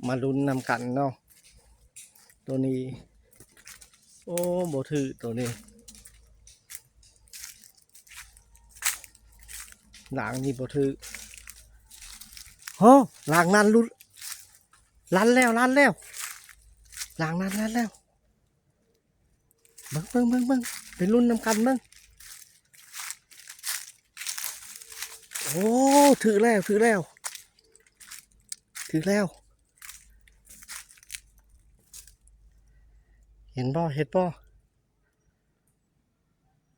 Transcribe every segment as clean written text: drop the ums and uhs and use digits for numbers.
มาลุ้นนำกันเนาะตัวนี้โอ้บ่ถือตัวนี้หลังนี่บ่ถือโอ้หลังนั้นลุ้นลั่นแล้วหลังนั้นลั่นแล้วเบิ่งเป็นรุ่นนำกันเบิ่งโอ้ถือแล้วเห็นบ่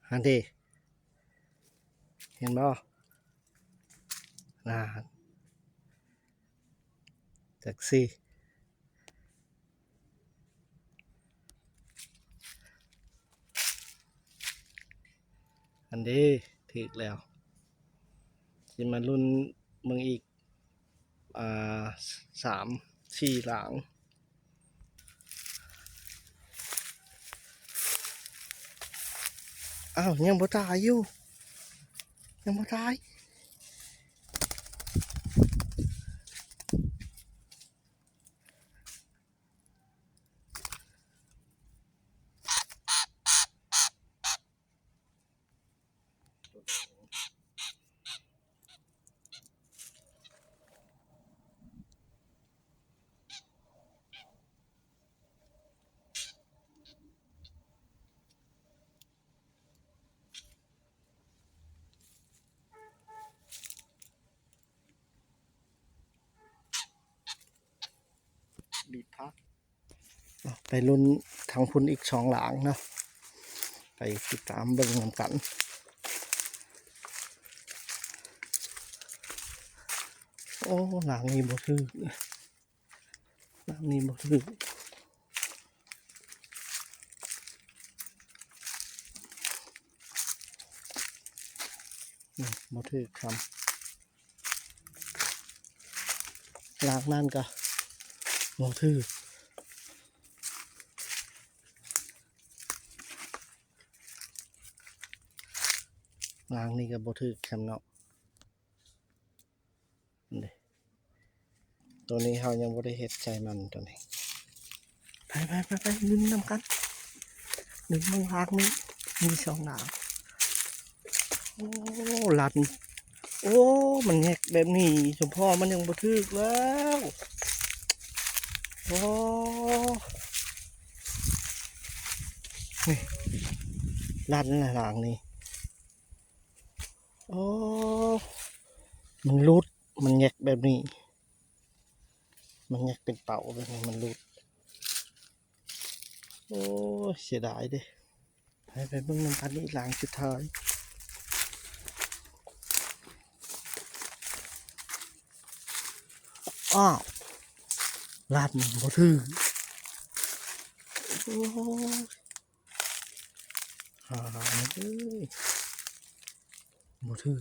ฮันเดเห็นบ่น่าจักซี่อันเดถือแล้วสิมารุ่นเมืองอีก3-4หลังอ้าวยังบ่ตายอยู่ยังบ่ตายบีบพักไปลุ้นทางพุ่นอีก2หลังเนาะไปติดตามเบิ่งนำกันโอ้หลังนี้บ่ถือบ่ถือคำหลังนั่นก็บ่ถือหลังนี้ก็บ่ถือคำเนาะตัวนี้เรายังบ่ได้เฮ็ดใจมันตัวนี้ไปลุ้นนำกัน1มังหากนี้มี2หลังโอ้ลันโอ้มันแงกแบบนี้สมพ่อมันยังบ่ถึกแล้วโอ้นี่ลันหลังนี่โอ้มันรุดมันแงกแบบนี้มันแงกเป็นเป่าแบบนี้มันรุดโอ้เสียดายเด้ไปเบิ่งนำกันนี่หลังสุดท้ายอ้าวลันบ่ถึกโอ้หาเอ้ยบ่ถือ